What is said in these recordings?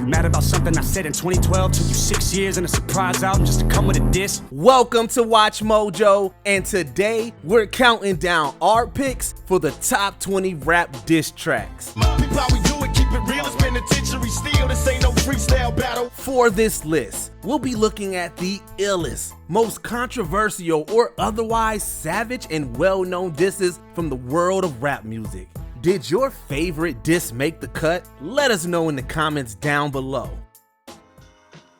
You mad about something I said in 2012? Took you 6 years and a surprise album just to come with a diss? Welcome to Watch Mojo, and today we're counting down our picks for the top 20 rap diss tracks. For this list, we'll be looking at the illest, most controversial or otherwise savage and well-known disses from the world of rap music. Did your favorite diss make the cut? Let us know in the comments down below.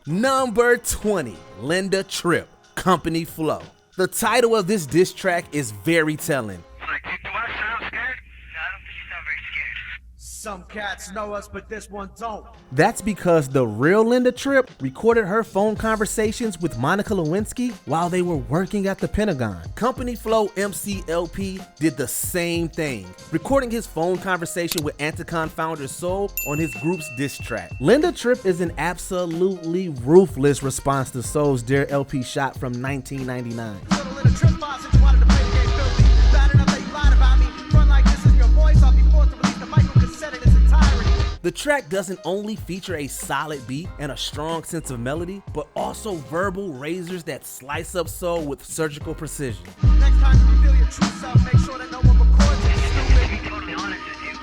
Number 20, Linda Tripp, Company Flow. The title of this diss track is very telling. Do I sound scared? No, I don't think you sound very scared. Some cats know us, but this one don't. That's because the real Linda Tripp recorded her phone conversations with Monica Lewinsky while they were working at the Pentagon. Company Flow MC LP did the same thing, recording his phone conversation with Anticon founder Soul on his group's diss track. Linda Tripp is an absolutely ruthless response to Soul's Dear LP shot from 1999. The track doesn't only feature a solid beat and a strong sense of melody, but also verbal razors that slice up soul with surgical precision. Next time you reveal your true self, make sure that no one records it. To be totally honest with you,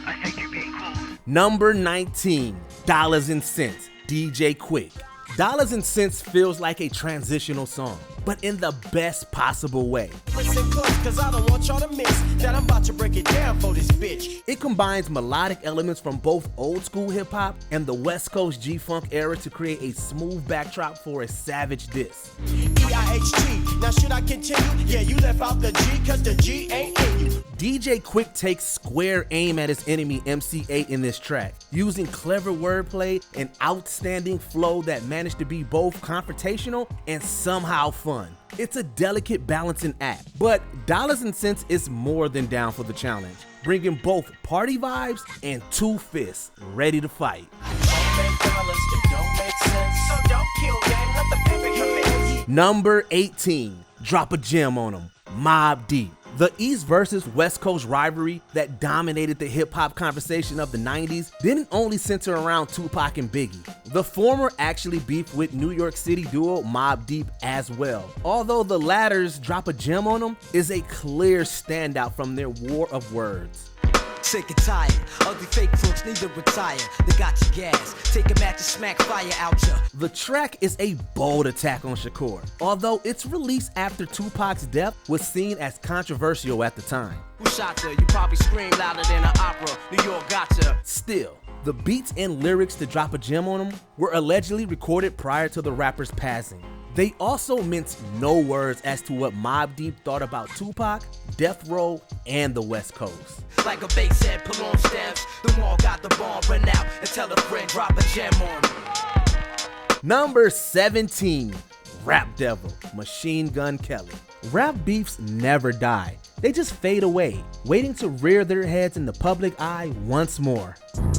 I think you're being cool. Number 19, Dollars and Cents, DJ Quick. Dollars and Cents feels like a transitional song, but in the best possible way. Listen close, cause I don't want y'all to miss that I'm about to break it down for this bitch. It combines melodic elements from both old school hip hop and the West Coast G-Funk era to create a smooth backdrop for a savage diss. E-I-H-T, now should I continue? Yeah, you left out the G cause the G ain't in you. DJ Quick takes square aim at his enemy MC8 in this track, using clever wordplay and outstanding flow that managed to be both confrontational and somehow fun. It's a delicate balancing act, but Dollars and Cents is more than down for the challenge, bringing both party vibes and two fists ready to fight. Number 18, Drop a Gem on 'em, Mobb Deep. The East versus West Coast rivalry that dominated the hip-hop conversation of the 90s didn't only center around Tupac and Biggie. The former actually beefed with New York City duo Mobb Deep as well, although the latter's Drop a Gem on 'em is a clear standout from their war of words. Sick and tired, ugly fake crooks need to retire. They got your gas, take a match and smack fire out ya. The track is a bold attack on Shakur, although its release after Tupac's death was seen as controversial at the time. Who shot ya? You probably scream louder than an opera. New York gotcha. Still, the beats and lyrics to Drop a Gem on 'em were allegedly recorded prior to the rapper's passing. They also minced no words as to what Mobb Deep thought about Tupac, Death Row, and the West Coast. Like a bass head, pull on stems. The wall got the bomb, run out and tell a friend drop a gem on me. Number 17, Rap Devil, Machine Gun Kelly. Rap beefs never die. They just fade away, waiting to rear their heads in the public eye once more.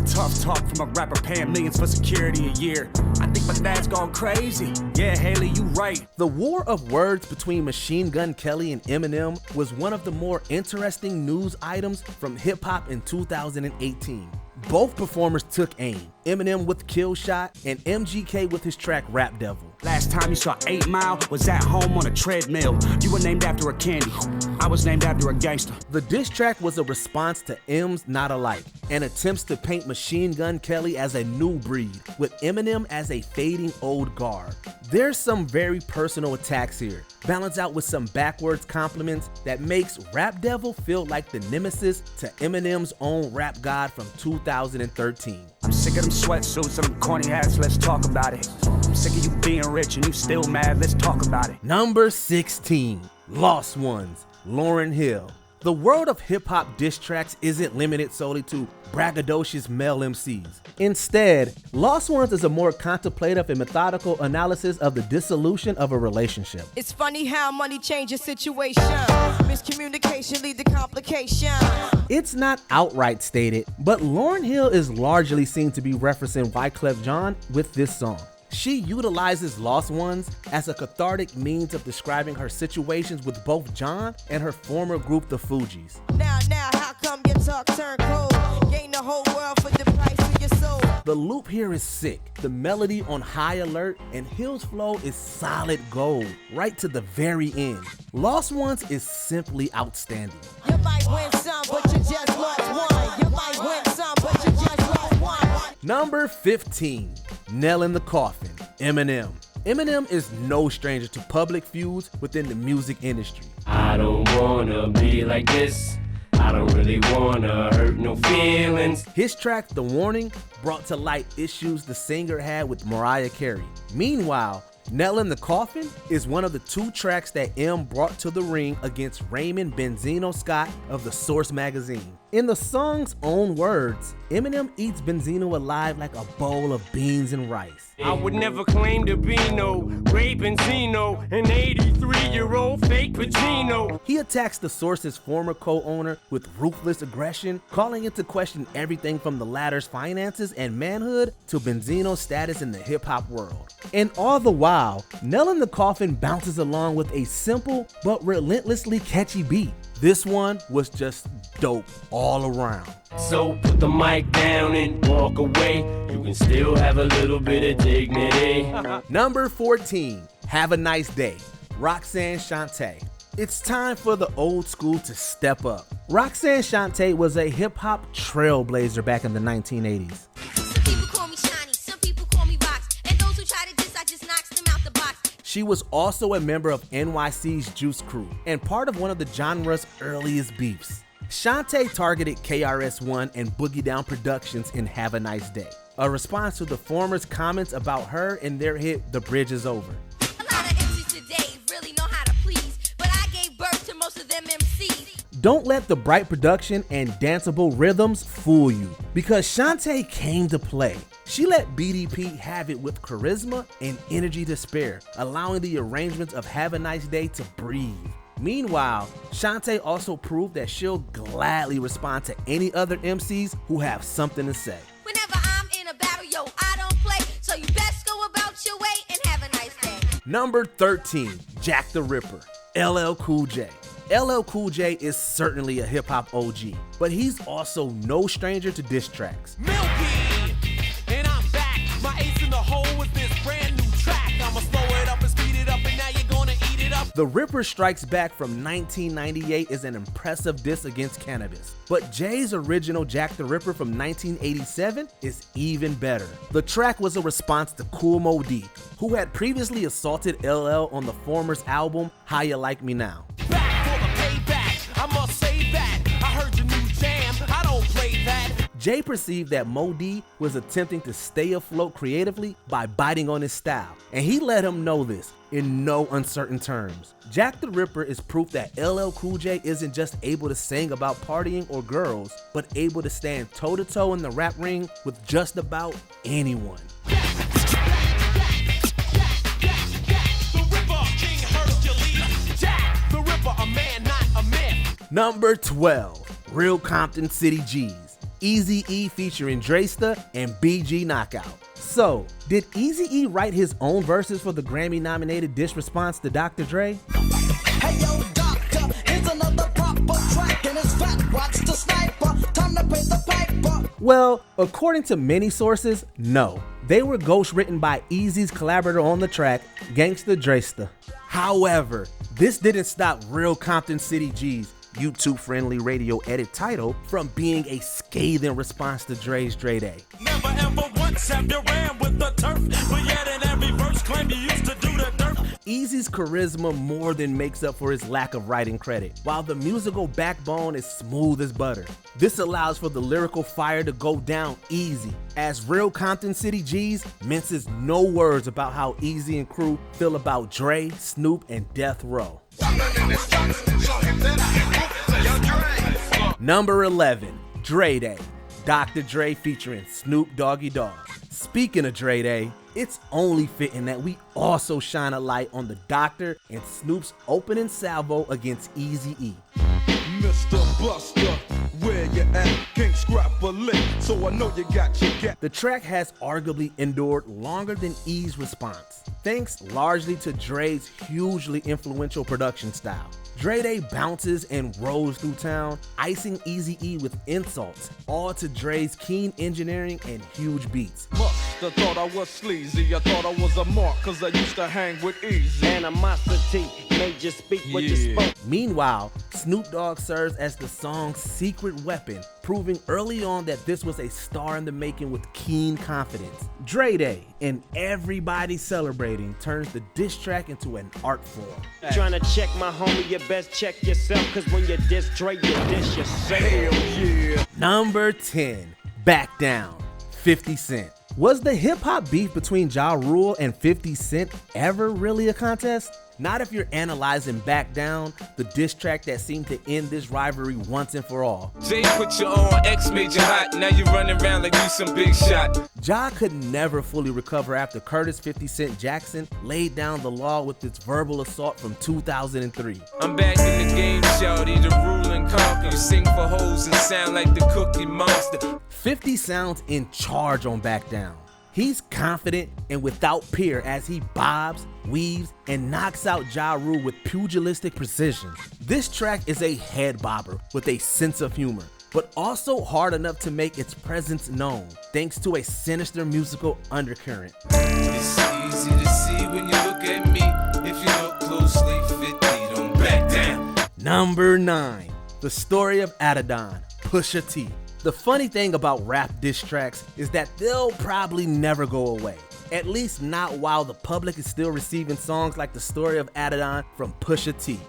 Tough talk from a rapper paying millions for security a year. I think my dad's gone crazy. Yeah, Haley, you right. The war of words between Machine Gun Kelly and Eminem was one of the more interesting news items from hip-hop in 2018. Both performers took aim, Eminem with Kill Shot and MGK with his track Rap Devil. Last time you saw 8 Mile was at home on a treadmill. You were named after a candy. I was named after a gangster. The diss track was a response to M's Not Alike and attempts to paint Machine Gun Kelly as a new breed, with Eminem as a fading old guard. There's some very personal attacks here, balanced out with some backwards compliments that makes Rap Devil feel like the nemesis to Eminem's own rap god from 2013. I'm sick of them sweatsuits and them corny hats, let's talk about it. I'm sick of you being rich and you still mad, let's talk about it. Number 16, Lost Ones, Lauryn Hill. The world of hip-hop diss tracks isn't limited solely to braggadocious male MCs. Instead, Lost Ones is a more contemplative and methodical analysis of the dissolution of a relationship. It's funny how money changes situation. Miscommunication lead to complication. It's not outright stated, but Lauryn Hill is largely seen to be referencing Wyclef Jean with this song. She utilizes Lost Ones as a cathartic means of describing her situations with both John and her former group, the Fugees. Now, how come your talk turn cold? Gain the whole world for the price of your soul. The loop here is sick, the melody on high alert, and Hill's flow is solid gold, right to the very end. Lost Ones is simply outstanding. You might win some, but you just lost one. You might win some, but you just lost one. Number 15, Nail in the Coffin, Eminem. Eminem is no stranger to public feuds within the music industry. I don't wanna be like this. I don't really wanna hurt no feelings. His track, The Warning, brought to light issues the singer had with Mariah Carey. Meanwhile, Nail in the Coffin is one of the 2 tracks that M brought to the ring against Raymond Benzino Scott of The Source magazine. In the song's own words, Eminem eats Benzino alive like a bowl of beans and rice. I would never claim to be no Ray Benzino, an 83-year-old fake Pacino. He attacks The Source's former co-owner with ruthless aggression, calling into question everything from the latter's finances and manhood to Benzino's status in the hip-hop world. And all the while, Nail in the Coffin bounces along with a simple but relentlessly catchy beat. This one was just dope all around. So put the mic down and walk away. You can still have a little bit of dignity. Number 14, Have a Nice Day, Roxanne Shante. It's time for the old school to step up. Roxanne Shante was a hip-hop trailblazer back in the 1980s. Some people call me shiny, some people call me rocks, and those who try to diss, I just knocks them out the box. She was also a member of NYC's Juice Crew and part of one of the genre's earliest beefs. Shante targeted KRS-One and Boogie Down Productions in Have a Nice Day, a response to the former's comments about her in their hit The Bridge Is Over. A lot of MCs today really know how to please, but I gave birth to most of them MCs. Don't let the bright production and danceable rhythms fool you, because Shante came to play. She let BDP have it with charisma and energy to spare, allowing the arrangements of Have a Nice Day to breathe. Meanwhile, Shante also proved that she'll gladly respond to any other MCs who have something to say. Whenever I'm in a battle, yo, I don't play, so you best go about your way and have a nice day. Number 13, Jack the Ripper, LL Cool J. LL Cool J is certainly a hip-hop OG, but he's also no stranger to diss tracks. Milky, and I'm back. My ace in the hole with this brand new track. I'ma slow it up and speed it up, and now you're gonna eat it up. The Ripper Strikes Back from 1998 is an impressive diss against cannabis, but Jay's original Jack the Ripper from 1987 is even better. The track was a response to Kool Moe Dee, who had previously assaulted LL on the former's album How You Like Me Now. Back for the payback, I must say that. I heard your new jam, I don't play that. Jay perceived that Moe Dee was attempting to stay afloat creatively by biting on his style, and he let him know this in no uncertain terms. Jack the Ripper is proof that LL Cool J isn't just able to sing about partying or girls, but able to stand toe-to-toe in the rap ring with just about anyone. The Ripper, King Hercules. Jack the Ripper, a man, not a myth. Number 12, Real Compton City G's, Eazy-E featuring Dresta and BG Knockout. So, did Eazy-E write his own verses for the Grammy-nominated diss response to Dr. Dre? Hey yo, doctor, here's another proper track, and it's fat, watch the sniper, time to pay the piper. Well, according to many sources, no. They were ghost-written by Eazy's collaborator on the track, Gangsta Dresta. However, this didn't stop Real Compton City G's YouTube-friendly radio edit title from being a scathing response to Dre's Dre Day. Never ever once have you ran with the turf, but yet in every verse claim you used to do the dirt. Eazy's charisma more than makes up for his lack of writing credit, while the musical backbone is smooth as butter. This allows for the lyrical fire to go down easy, as Real Compton City G's minces no words about how Eazy and crew feel about Dre, Snoop, and Death Row. Number 11, Dre Day, Dr. Dre featuring Snoop Doggy Dogg. Speaking of Dre Day, it's only fitting that we also shine a light on the Doctor and Snoop's opening salvo against Eazy-E. Mr. Buster, where you at? Can't scrap a lick, so I know you got your gap. The track has arguably endured longer than E's response, thanks largely to Dre's hugely influential production style. Dre Day bounces and rolls through town, icing Eazy-E with insults, all to Dre's keen engineering and huge beats. Musta thought I was sleazy. I thought I was a mark, cause I used to hang with Easy. Animosity made you speak what you spoke. Meanwhile, Snoop Dogg serves as the song's secret weapon, proving early on that this was a star in the making with keen confidence. Dre Day and everybody celebrating turns the diss track into an art form. Trying to check my homie, you best check yourself, cause when you diss Dre, you diss yourself. Hell yeah. Number 10, Back Down, 50 Cent. Was the hip-hop beef between Ja Rule and 50 Cent ever really a contest? Not if you're analyzing Back Down, the diss track that seemed to end this rivalry once and for all. Jay put you on, X made you hot, now you running around like you some big shot. Ja could never fully recover after Curtis 50 Cent Jackson laid down the law with its verbal assault from 2003. I'm back in the game, shawty, the rule and conquer. You sing for hoes and sound like the Cookie Monster. 50 sounds in charge on Back Down. He's confident and without peer as he bobs, weaves, and knocks out Ja Rule with pugilistic precision. This track is a head bobber with a sense of humor, but also hard enough to make its presence known, thanks to a sinister musical undercurrent. It's easy to see when you look at me. If you look closely, 50 don't back down. Number 9, The Story of Adidon, Pusha T. The funny thing about rap diss tracks is that they'll probably never go away. At least not while the public is still receiving songs like The Story of Adidon from Pusha T.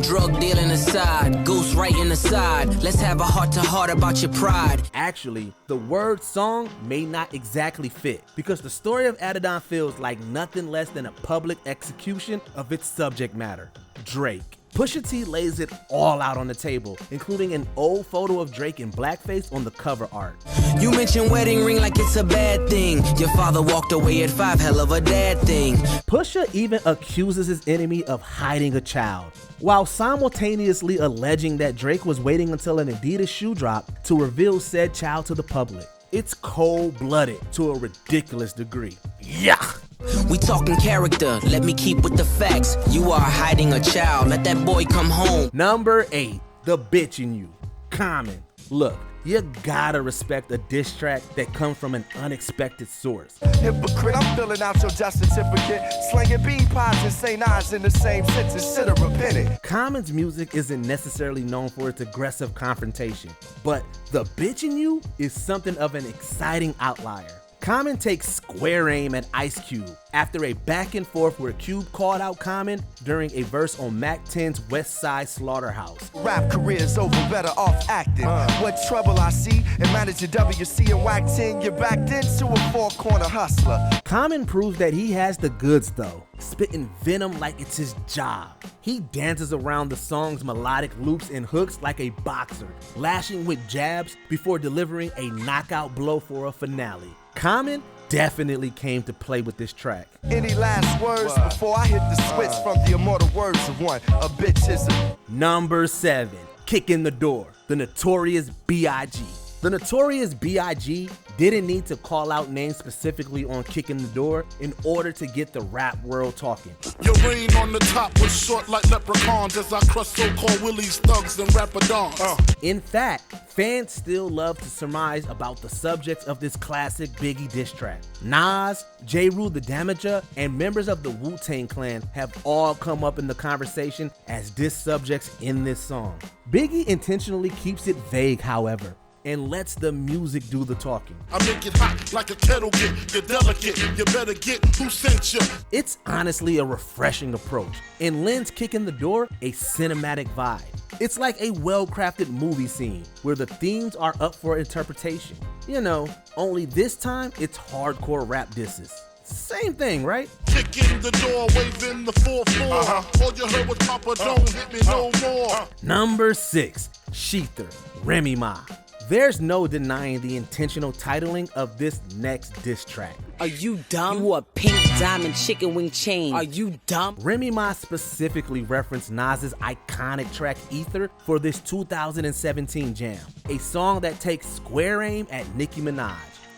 Drug dealing aside, ghost writing aside, let's have a heart-to-heart about your pride. Actually, the word song may not exactly fit because The Story of Adidon feels like nothing less than a public execution of its subject matter, Drake. Pusha T lays it all out on the table, including an old photo of Drake in blackface on the cover art. You mention wedding ring like it's a bad thing. Your father walked away at 5, hell of a dad thing. Pusha even accuses his enemy of hiding a child, while simultaneously alleging that Drake was waiting until an Adidas shoe drop to reveal said child to the public. It's cold-blooded to a ridiculous degree. Yuck! We talking character, let me keep with the facts. You are hiding a child, let that boy come home. Number 8, The Bitch in You, Common. Look, you gotta respect a diss track that comes from an unexpected source. Hypocrite, I'm filling out your death certificate, slinging bean pies and St. Ives in the same sentence, should have repented. Common's music isn't necessarily known for its aggressive confrontation, but The Bitch in You is something of an exciting outlier. Common takes square aim at Ice Cube after a back and forth where Cube called out Common during a verse on Mac 10's West Side Slaughterhouse. Rap career's over, better off acting. What trouble I see and managing WC and whack 10, you're backed into a four-corner hustler. Common proves that he has the goods though, spitting venom like it's his job. He dances around the song's melodic loops and hooks like a boxer, lashing with jabs before delivering a knockout blow for a finale. Common definitely came to play with this track. Any last words before I hit the switch from the immortal words of one? A bitch is a... Number 7, Kick in the Door, The Notorious B.I.G. The Notorious B.I.G. didn't need to call out names specifically on Kick in the Door in order to get the rap world talking. Your reign on the top was short like leprechauns as I crush so-called willies, thugs, and rapadons. In fact, fans still love to surmise about the subjects of this classic Biggie diss track. Nas, J. Rule the Damager, and members of the Wu-Tang Clan have all come up in the conversation as diss subjects in this song. Biggie intentionally keeps it vague, however, and lets the music do the talking. I make it hot like a kettle get, you're delicate, you better get who sent you. It's honestly a refreshing approach, and lends Kick in the Door a cinematic vibe. It's like a well-crafted movie scene where the themes are up for interpretation. You know, only this time it's hardcore rap disses. Same thing, right? Kick in the door, waving the 4-4. All you heard was Papa, don't hit me no more. Number 6, Sheether, Remy Ma. There's no denying the intentional titling of this next diss track. Are you dumb? You a pink diamond chicken wing chain. Are you dumb? Remy Ma specifically referenced Nas's iconic track Ether for this 2017 jam, a song that takes square aim at Nicki Minaj.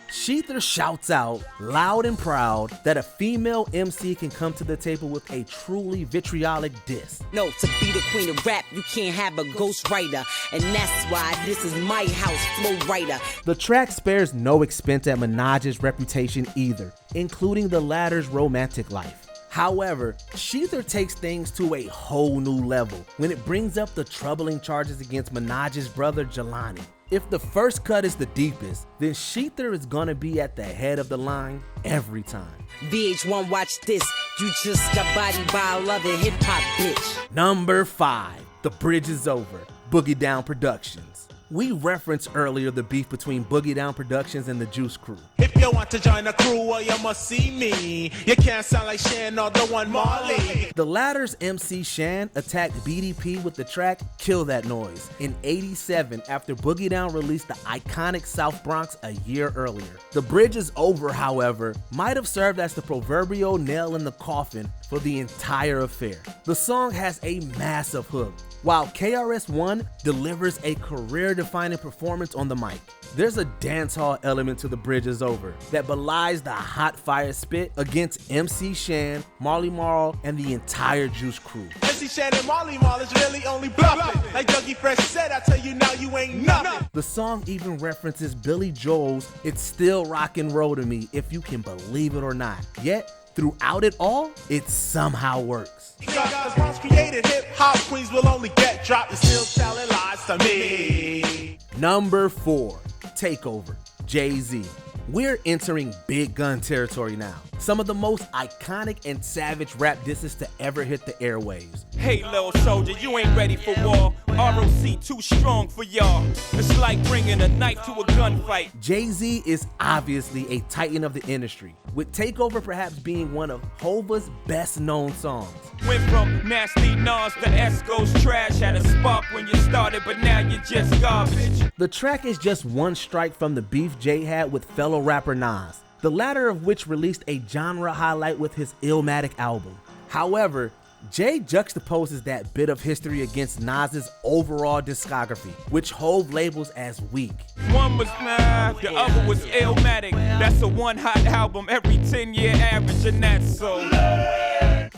Sheether shouts out, loud and proud, that a female MC can come to the table with a truly vitriolic diss. No, to be the queen of rap, you can't have a ghostwriter. And that's why this is my house, Flow Writer. The track spares no expense at Minaj's reputation either, including the latter's romantic life. However, Sheether takes things to a whole new level when it brings up the troubling charges against Minaj's brother Jelani. If the first cut is the deepest, then Sheether is gonna be at the head of the line every time. VH1, watch this. You just got bodied by a loving hip-hop bitch. Number 5, The Bridge Is Over, Boogie Down Productions. We referenced earlier the beef between Boogie Down Productions and the Juice Crew. If you want to join the crew, well, you must see me. You can't sound like Shan or the one Marley. The latter's MC Shan attacked BDP with the track Kill That Noise in '87 after Boogie Down released the iconic South Bronx a year earlier. The Bridge Is Over, however, might have served as the proverbial nail in the coffin for the entire affair. The song has a massive hook, while KRS-One delivers a career-defining performance on the mic. There's a dancehall element to The Bridge Is Over that belies the hot fire spit against MC Shan, Marley Marl, and the entire Juice Crew. MC Shan and Marley Marl is really only bluffing. Like Dougie Fresh said, I tell you now, you ain't nothing. The song even references Billy Joel's It's Still Rock and Roll to Me, if you can believe it or not. Yet, throughout it all, it somehow works. Cause once created hip-hop queens will only get dropped and still telling lies to me. Number 4, Takeover, Jay-Z. We're entering big gun territory now. Some of the most iconic and savage rap disses to ever hit the airwaves. Hey, little soldier, you ain't ready for war. ROC too strong for y'all. It's like bringing a knife to a gunfight. Jay-Z is obviously a titan of the industry, with Takeover perhaps being one of Hova's best known songs. Went from nasty Nas to Esco's trash. Had a spark when you started, but now you're just garbage. The track is just one strike from the beef Jay had with fellow rapper Nas, the latter of which released a genre highlight with his Illmatic album. However, Jay juxtaposes that bit of history against Nas's overall discography, which Hov labels as weak. One was the other was Illmatic. That's a one hot album every 10-year average, and that's so.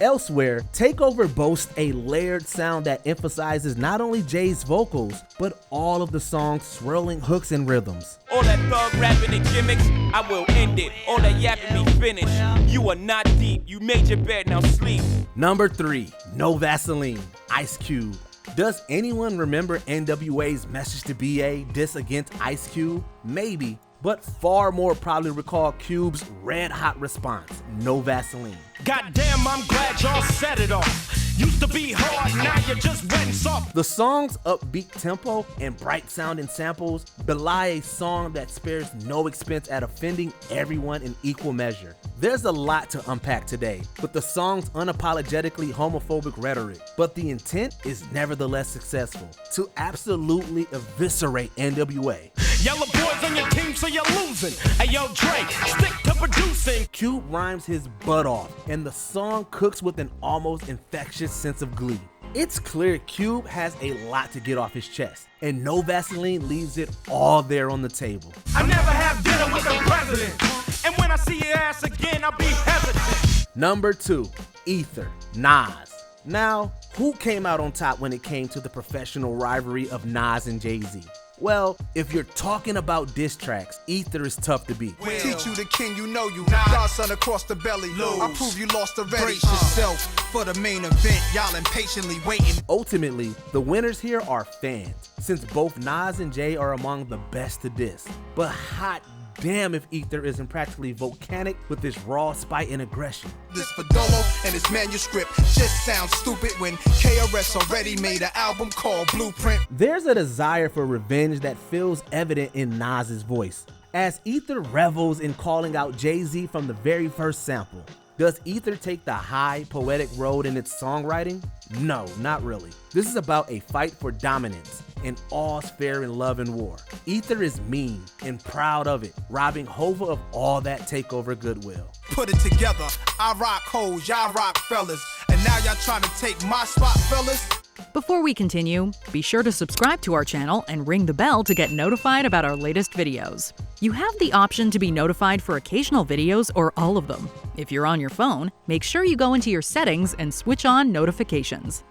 Elsewhere, Takeover boasts a layered sound that emphasizes not only Jay's vocals, but all of the song's swirling hooks and rhythms. All that thug rapping and gimmicks, I will end it. All that yapping me finish. You are not deep, you made your bed, now sleep. Number 3, No Vaseline, Ice Cube. Does anyone remember NWA's Message to BA diss against Ice Cube? Maybe, but far more probably recall Cube's red hot response, No Vaseline. Goddamn, I'm glad y'all set it off. Used to be hard, now you're just wet and soft. The song's upbeat tempo and bright sounding samples belie a song that spares no expense at offending everyone in equal measure. There's a lot to unpack today with the song's unapologetically homophobic rhetoric, but the intent is nevertheless successful to absolutely eviscerate NWA. Yellow boys on your team, so you're losing. Hey yo, Dre, stick to producing. Cube rhymes his butt off, and the song cooks with an almost infectious sense of glee. It's clear Cube has a lot to get off his chest, and No Vaseline leaves it all there on the table. I never have dinner with the president, and when I see your ass again, I'll be hesitant. Number 2, Ether, Nas. Now, who came out on top when it came to the professional rivalry of Nas and Jay-Z? Well, if you're talking about diss tracks, Ether is tough to beat. Teach you the king, you know you. Godson across the belly. I prove you lost already. Brace yourself for the main event. Y'all impatiently waiting. Ultimately, the winners here are fans, since both Nas and Jay are among the best to diss. But hot damn if Ether isn't practically volcanic with his raw spite and aggression. This for Dolo and his manuscript just sounds stupid when KRS already made an album called Blueprint. There's a desire for revenge that feels evident in Nas's voice, as Ether revels in calling out Jay-Z from the very first sample. Does Ether take the high, poetic road in its songwriting? No, not really. This is about a fight for dominance, and all's fair in love and war. Ether is mean and proud of it, robbing Hova of all that takeover goodwill. Put it together, I rock hoes, y'all rock fellas, and now y'all trying to take my spot, fellas? Before we continue, be sure to subscribe to our channel and ring the bell to get notified about our latest videos. You have the option to be notified for occasional videos or all of them. If you're on your phone, make sure you go into your settings and switch on notifications.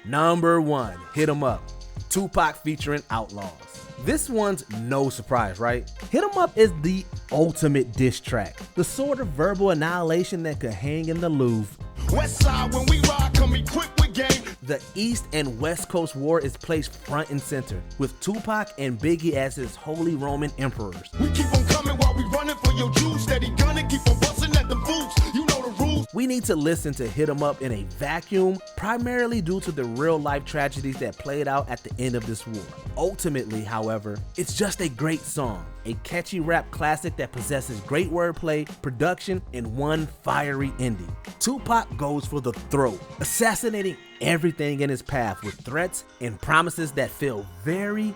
Number 1, Hit 'Em Up, Tupac featuring Outlaws. This one's no surprise, right? Hit 'Em Up is the ultimate diss track, the sort of verbal annihilation that could hang in the Louvre. West side, when we ride, come equipped with game. The East and West Coast war is placed front and center, with Tupac and Biggie as his Holy Roman emperors. We keep on coming while we running for your Jews. Steady gunning, keep on busting at the boots. You know the rules. We need to listen to Hit 'Em Up in a vacuum, primarily due to the real-life tragedies that played out at the end of this war. Ultimately, however, it's just a great song, a catchy rap classic that possesses great wordplay, production, and one fiery ending. Tupac goes for the throat, assassinating everything in his path with threats and promises that feel very,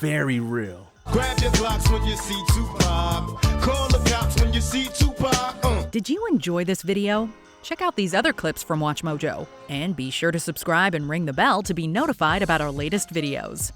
very real. Grab your blocks when you see Tupac. Call the cops when you see Tupac. Did you enjoy this video? Check out these other clips from WatchMojo, and be sure to subscribe and ring the bell to be notified about our latest videos.